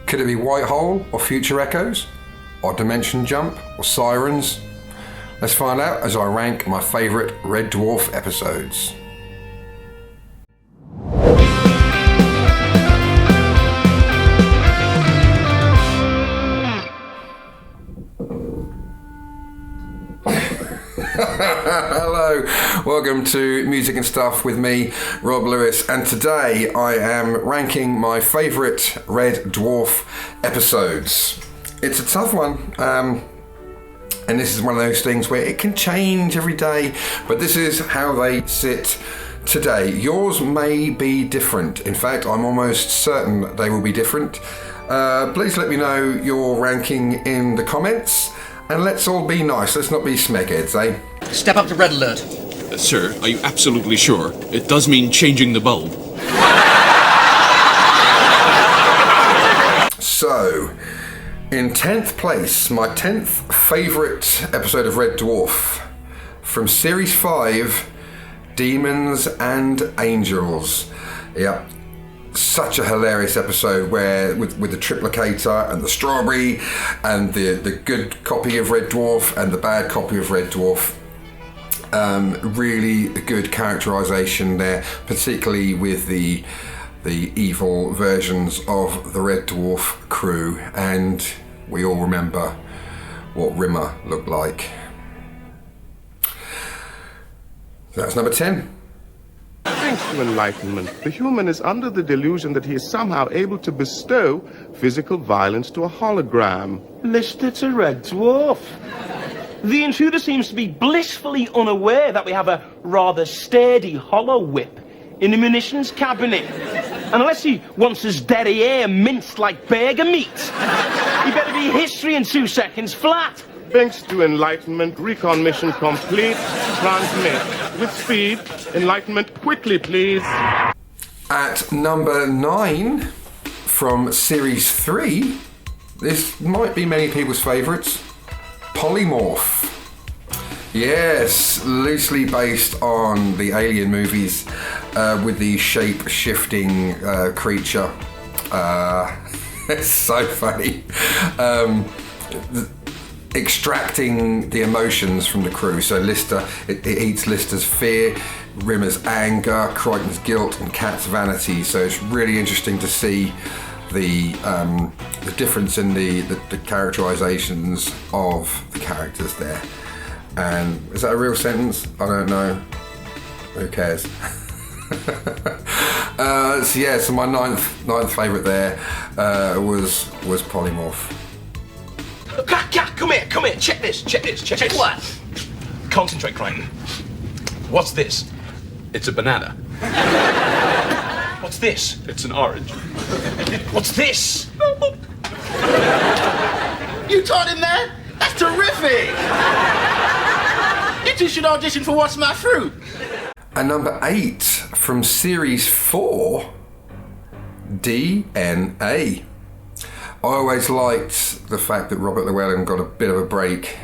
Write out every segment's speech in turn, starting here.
Could it be White Hole or Future Echoes? Or Dimension Jump or Sirens? Let's find out as I rank my favourite Red Dwarf episodes. Hello, welcome to Music and Stuff with me, Rob Lewis, and today I am ranking my favourite Red Dwarf episodes. It's a tough one, and this is one of those things where it can change every day, but this is how they sit today. Yours may be different. In fact, I'm almost certain they will be different. Please let me know your ranking in the comments. And let's all be nice, let's not be smegheads, eh? Step up to red alert. Sir, are you absolutely sure? It does mean changing the bulb. So, in 10th place, my 10th favourite episode of Red Dwarf, from Series 5, Demons and Angels. Yeah. Such a hilarious episode where with the triplicator and the strawberry and the good copy of Red Dwarf and the bad copy of Red Dwarf. Really good characterization there, particularly with the evil versions of the Red Dwarf crew, and we all remember what Rimmer looked like. That's number 10. Thanks to enlightenment, the human is under the delusion that he is somehow able to bestow physical violence to a hologram. Lister to Red Dwarf. The intruder seems to be blissfully unaware that we have a rather sturdy hollow whip in the munitions cabinet. And unless he wants his derriere minced like burger meat, he better be history in 2 seconds flat. Thanks to enlightenment, recon mission complete. Transmit. With speed, enlightenment quickly, please. At number 9, from Series 3, this might be many people's favourites, Polymorph. Yes, loosely based on the Alien movies with the shape-shifting creature. It's so funny. Extracting the emotions from the crew. So Lister, it eats Lister's fear, Rimmer's anger, Crichton's guilt, and Kat's vanity. So it's really interesting to see the difference in the characterizations of the characters there. And is that a real sentence? I don't know. Who cares? So my ninth favourite there was Polymorph. Come here, check this. What? Concentrate, Crichton. What's this? It's a banana. What's this? It's an orange. What's this? You taught him that? That's terrific! You two should audition for What's My Fruit? And number 8, from Series 4, DNA. I always liked the fact that Robert Llewellyn got a bit of a break.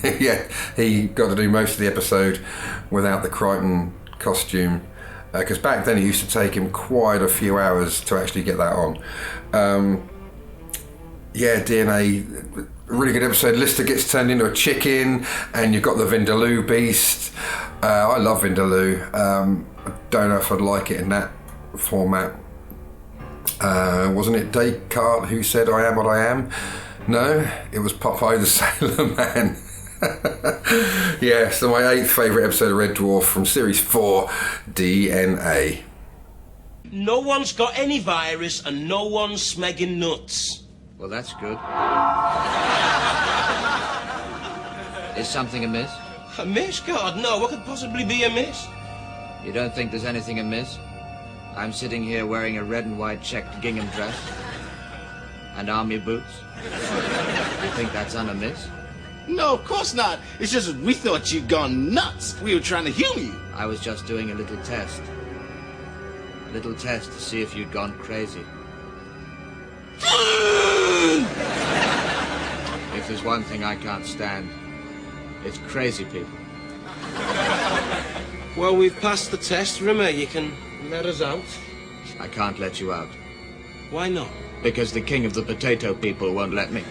Yeah, he got to do most of the episode without the Crichton costume, because back then it used to take him quite a few hours to actually get that on. DNA, really good episode. Lister gets turned into a chicken, and you've got the Vindaloo beast. I love Vindaloo. I don't know if I'd like it in that format. Wasn't it Descartes who said I am what I am? No, it was Popeye the Sailor Man. Yeah, so my 8th favourite episode of Red Dwarf from Series 4, DNA. No one's got any virus and no one's smegging nuts. Well, that's good. Is something amiss? Amiss? God, no. What could possibly be amiss? You don't think there's anything amiss? I'm sitting here wearing a red and white checked gingham dress and army boots. You think that's unamiss? No, of course not. It's just we thought you'd gone nuts. We were trying to humor you. I was just doing a little test. A little test to see if you'd gone crazy. If there's one thing I can't stand, it's crazy people. Well, we've passed the test. Rimmer, you can let us out. I can't let you out. Why not? Because the king of the potato people won't let me.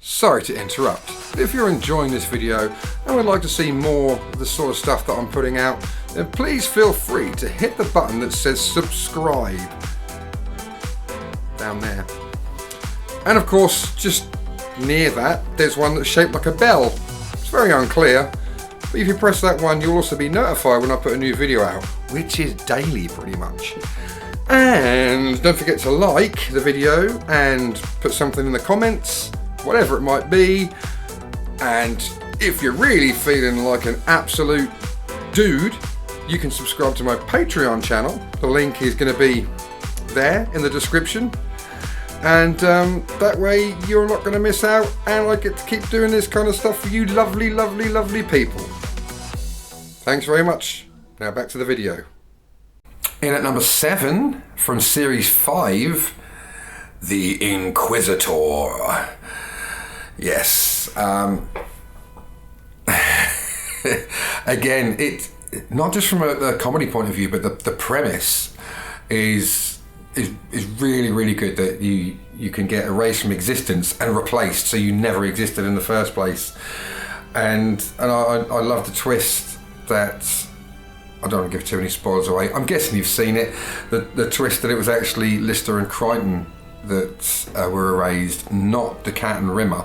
Sorry to interrupt. If you're enjoying this video and would like to see more of the sort of stuff that I'm putting out, then please feel free to hit the button that says subscribe down there. And of course, just near that, there's one that's shaped like a bell. It's very unclear, but if you press that one, you'll also be notified when I put a new video out, which is daily pretty much. And don't forget to like the video and put something in the comments, whatever it might be. And if you're really feeling like an absolute dude, you can subscribe to my Patreon channel. The link is going to be there in the description. And that way you're not going to miss out, and I get to keep doing this kind of stuff for you lovely, lovely, lovely people. Thanks very much. Now back to the video. In at number 7 from series 5, The Inquisitor. Yes. Again, it not just from a comedy point of view, but the premise is really, really good, that you can get erased from existence and replaced so you never existed in the first place. And I love the twist that, I don't want to give too many spoilers away, I'm guessing you've seen it, the twist that it was actually Lister and Crichton that were erased, not the Cat and Rimmer,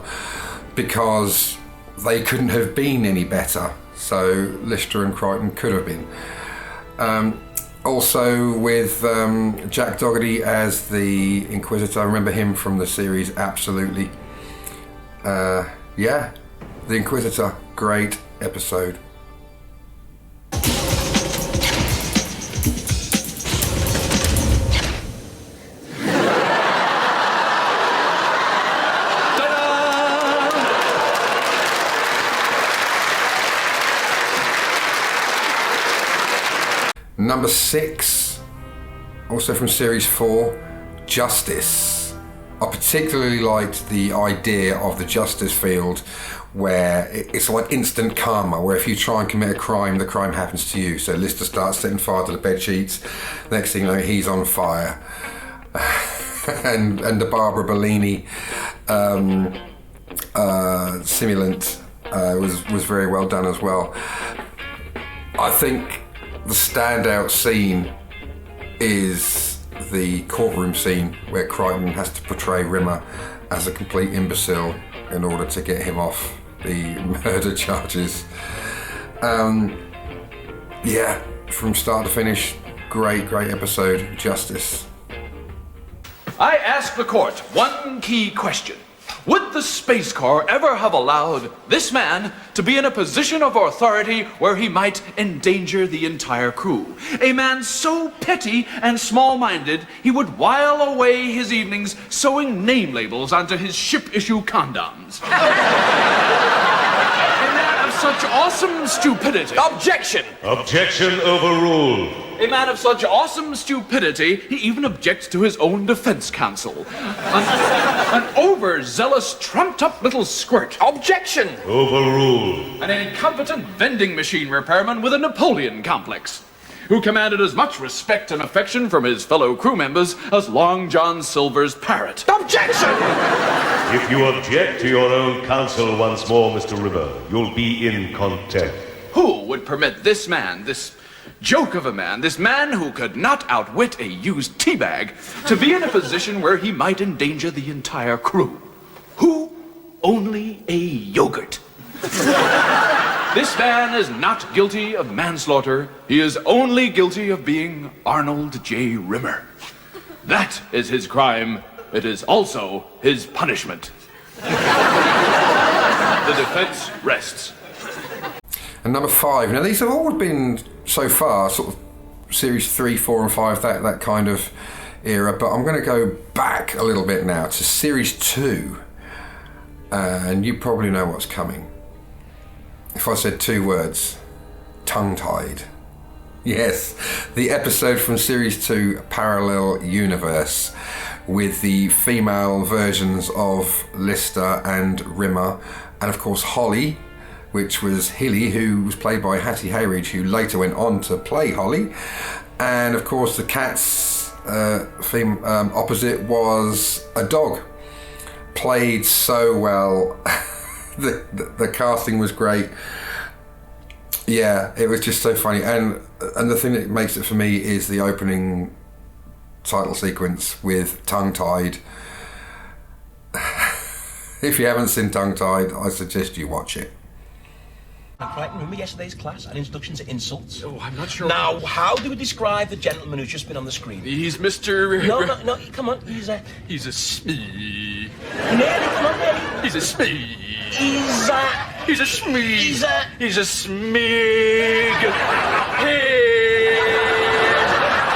because they couldn't have been any better, so Lister and Crichton could have been. Also with Jack Dougherty as the Inquisitor, I remember him from the series, absolutely. Yeah, the Inquisitor, great episode. Number 6, also from series 4, Justice. I particularly liked the idea of the justice field, where it's like instant karma, where if you try and commit a crime, the crime happens to you. So Lister starts setting fire to the bed sheets, next thing you know, he's on fire. and the Barbara Bellini simulant was very well done as well. I think the standout scene is the courtroom scene where Crichton has to portray Rimmer as a complete imbecile in order to get him off the murder charges. Yeah, from start to finish, great episode, Justice. I ask the court one key question. Would the Space Corps ever have allowed this man to be in a position of authority where he might endanger the entire crew? A man so petty and small-minded, he would while away his evenings sewing name labels onto his ship-issue condoms. A man of such awesome stupidity. Objection! Objection overruled. A man of such awesome stupidity, he even objects to his own defense counsel. An overzealous, trumped-up little squirt. Objection! Overruled. An incompetent vending machine repairman with a Napoleon complex, who commanded as much respect and affection from his fellow crew members as Long John Silver's parrot. Objection! If you object to your own counsel once more, Mr. Rimmer, you'll be in contempt. Who would permit this man, this joke of a man, this man who could not outwit a used teabag, to be in a position where he might endanger the entire crew? Who? Only a yogurt. This man is not guilty of manslaughter. He is only guilty of being Arnold J. Rimmer. That is his crime. It is also his punishment. The defense rests. And number 5, now these have all been so far sort of series 3, 4 and 5, that kind of era, but I'm going to go back a little bit now to series 2, and you probably know what's coming. If I said 2 words, tongue-tied. Yes, the episode from series 2, Parallel Universe, with the female versions of Lister and Rimmer, and of course Holly, which was Hilly, who was played by Hattie Hayridge, who later went on to play Holly. And of course the cats theme opposite was a dog. Played so well. the casting was great. Yeah, it was just so funny. And the thing that makes it for me is the opening title sequence with Tongue Tied. If you haven't seen Tongue Tied, I suggest you watch it. Right, remember yesterday's class, an introduction to insults? Oh, I'm not sure. Now, how do we describe the gentleman who's just been on the screen? He's Mr. No, come on, He's a smee. Nearly, come on, nearly. He's a smee. He's a smee. He's a smig. Hey!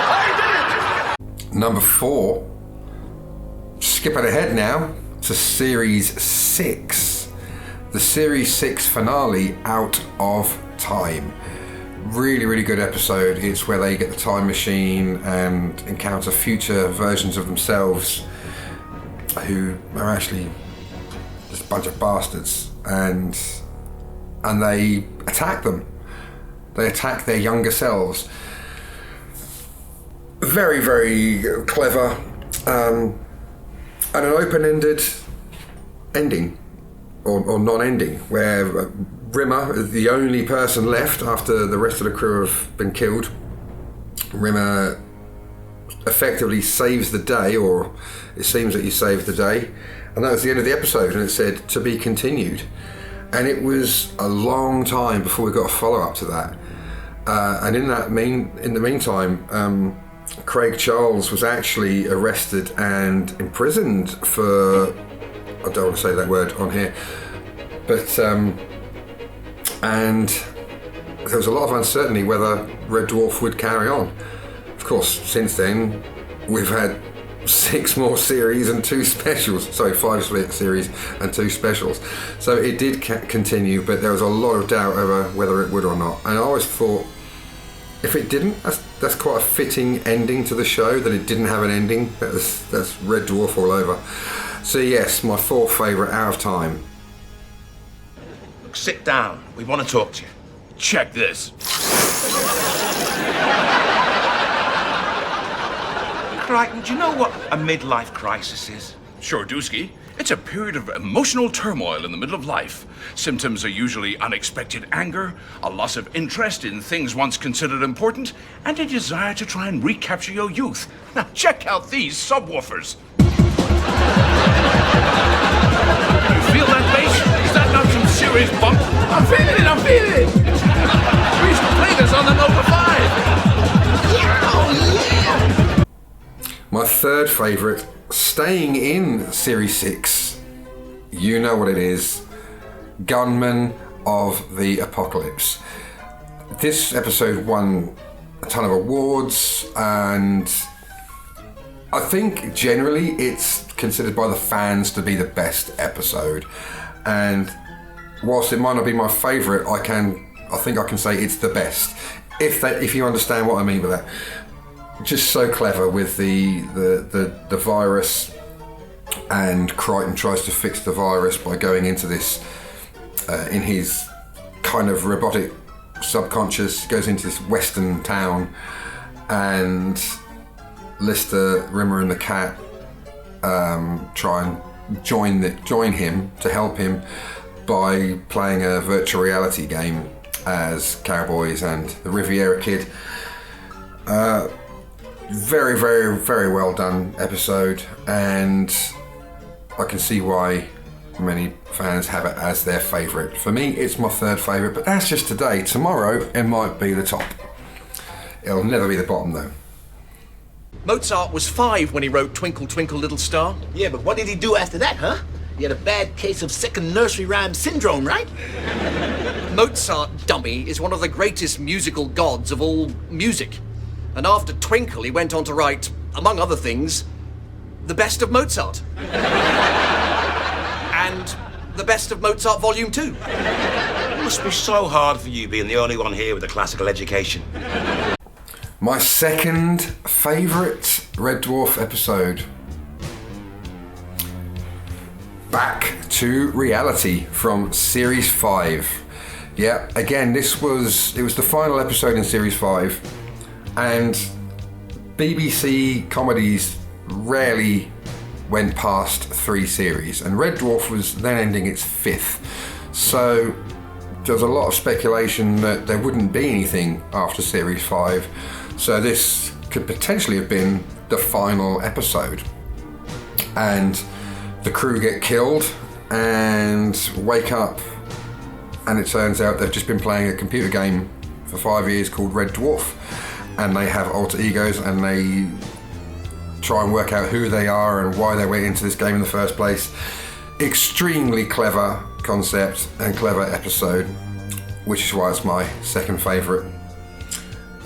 I did it! Number 4. Skipping ahead now to Series 6. The Series 6 finale, Out of Time. Really, really good episode. It's where they get the time machine and encounter future versions of themselves who are actually just a bunch of bastards, and they attack them. They attack their younger selves. Very, very clever, and an open-ended ending. Or non-ending, where Rimmer is the only person left after the rest of the crew have been killed. Rimmer effectively saves the day, or it seems that he saved the day, and that was the end of the episode, and it said to be continued. And it was a long time before we got a follow-up to that. And in the meantime, Craig Charles was actually arrested and imprisoned for, I don't want to say that word on here, but and there was a lot of uncertainty whether Red Dwarf would carry on. Of course, since then we've had 6 more series and 2 specials. Sorry, 5 split series and 2 specials. So it did continue, but there was a lot of doubt over whether it would or not. And I always thought, if it didn't, that's quite a fitting ending to the show, that it didn't have an ending. That's Red Dwarf all over. So yes, my 4th favourite, Out of Time. Look, sit down. We want to talk to you. Check this. Crichton, do you know what a midlife crisis is? Sure, Dusky. It's a period of emotional turmoil in the middle of life. Symptoms are usually unexpected anger, a loss of interest in things once considered important, and a desire to try and recapture your youth. Now, check out these subwoofers. You feel that bass? Is that not some serious bump? I'm feeling it! We used to play this on the Nova 5. My 3rd favourite, staying in Series 6, you know what it is, Gunmen of the Apocalypse. This episode won a ton of awards, and I think generally it's considered by the fans to be the best episode. And whilst it might not be my favourite, I think I can say it's the best, if you understand what I mean by that. Just so clever with the virus, and Crichton tries to fix the virus by going into this in his kind of robotic subconscious, goes into this western town, and Lister, Rimmer and the cat try and join him to help him by playing a virtual reality game as cowboys and the Riviera Kid. Very, very, very well done episode, and I can see why many fans have it as their favourite. For me, it's my 3rd favourite, but that's just today. Tomorrow, it might be the top. It'll never be the bottom, though. Mozart was 5 when he wrote Twinkle, Twinkle, Little Star. Yeah, but what did he do after that, huh? He had a bad case of second nursery rhyme syndrome, right? Mozart, dummy, is one of the greatest musical gods of all music. And after Twinkle, he went on to write, among other things, The Best of Mozart. And The Best of Mozart Volume 2. It must be so hard for you being the only one here with a classical education. My 2nd favourite Red Dwarf episode. Back to Reality from Series 5. Yeah, again, it was the final episode in Series 5. And BBC comedies rarely went past 3 series, and Red Dwarf was then ending its 5th. So there was a lot of speculation that there wouldn't be anything after series 5. So this could potentially have been the final episode. And the crew get killed and wake up, and it turns out they've just been playing a computer game for 5 years called Red Dwarf, and they have alter egos, and they try and work out who they are and why they went into this game in the first place. Extremely clever concept and clever episode, which is why it's my second favourite.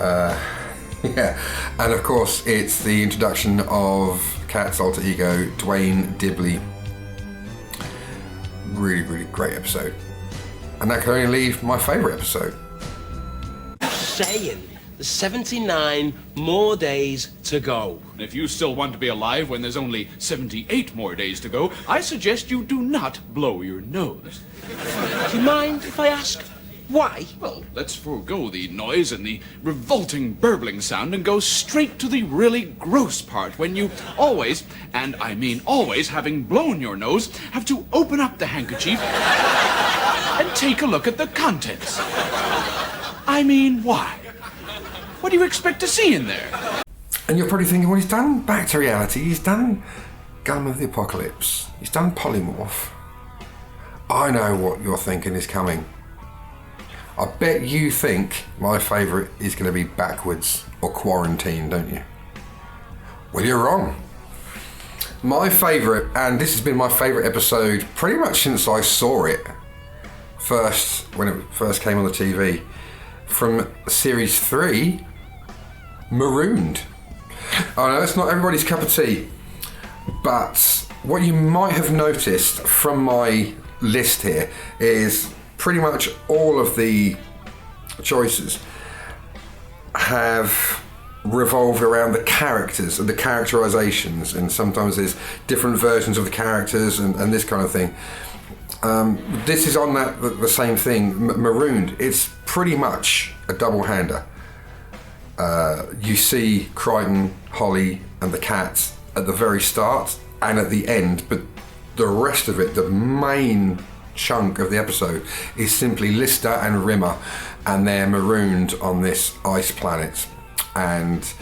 Yeah, and of course it's the introduction of Cat's alter ego, Dwayne Dibley. Really, really great episode. And that can only leave my favourite episode. Saying there's 79 more days to go. If you still want to be alive when there's only 78 more days to go, I suggest you do not blow your nose. Do you mind if I ask why? Well, let's forego the noise and the revolting burbling sound and go straight to the really gross part, when you always, and I mean always, having blown your nose, have to open up the handkerchief and take a look at the contents. I mean, why? What do you expect to see in there? And you're probably thinking, well, he's done Back to Reality, he's done Gunmen of the Apocalypse, he's done Polymorph. I know what you're thinking is coming. I bet you think my favourite is going to be Backwards or Quarantine, don't you? Well, you're wrong. My favourite, and this has been my favourite episode pretty much since I saw it first, when it first came on the TV, from series 3, Marooned. I know it's not everybody's cup of tea, but what you might have noticed from my list here is pretty much all of the choices have revolved around the characters and the characterizations, and sometimes there's different versions of the characters and this kind of thing. This is on the same thing, Marooned. It's pretty much a double-hander. You see Crichton, Holly and the cats at the very start and at the end, but the rest of it, the main chunk of the episode, is simply Lister and Rimmer, and they're marooned on this ice planet, and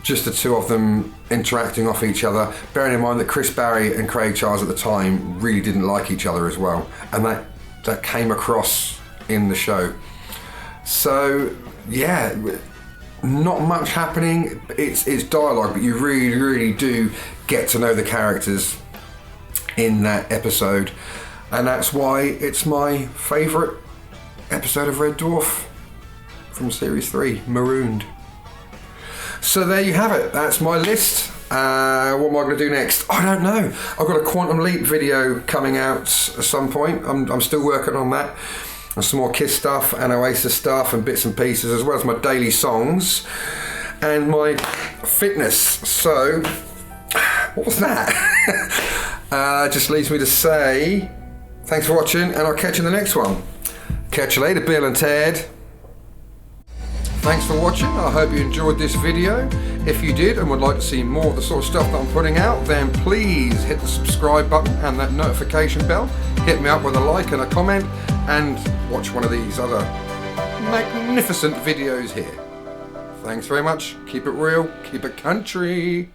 just the two of them interacting off each other, bearing in mind that Chris Barry and Craig Charles at the time really didn't like each other as well, and that came across in the show. So yeah, not much happening. It's dialogue, but you really, really do get to know the characters in that episode, and that's why it's my favourite episode of Red Dwarf from series 3, Marooned. So there you have it. That's my list. What am I going to do next? I don't know. I've got a Quantum Leap video coming out at some point. I'm still working on that. And some more Kiss stuff and Oasis stuff and bits and pieces, as well as my daily songs and my fitness. So, what was that? Just leaves me to say thanks for watching, and I'll catch you in the next one. Catch you later, Bill and Ted. Thanks for watching. I hope you enjoyed this video. If you did and would like to see more of the sort of stuff that I'm putting out, then please hit the subscribe button and that notification bell. Hit me up with a like and a comment, and watch one of these other magnificent videos here. Thanks very much. Keep it real. Keep it country.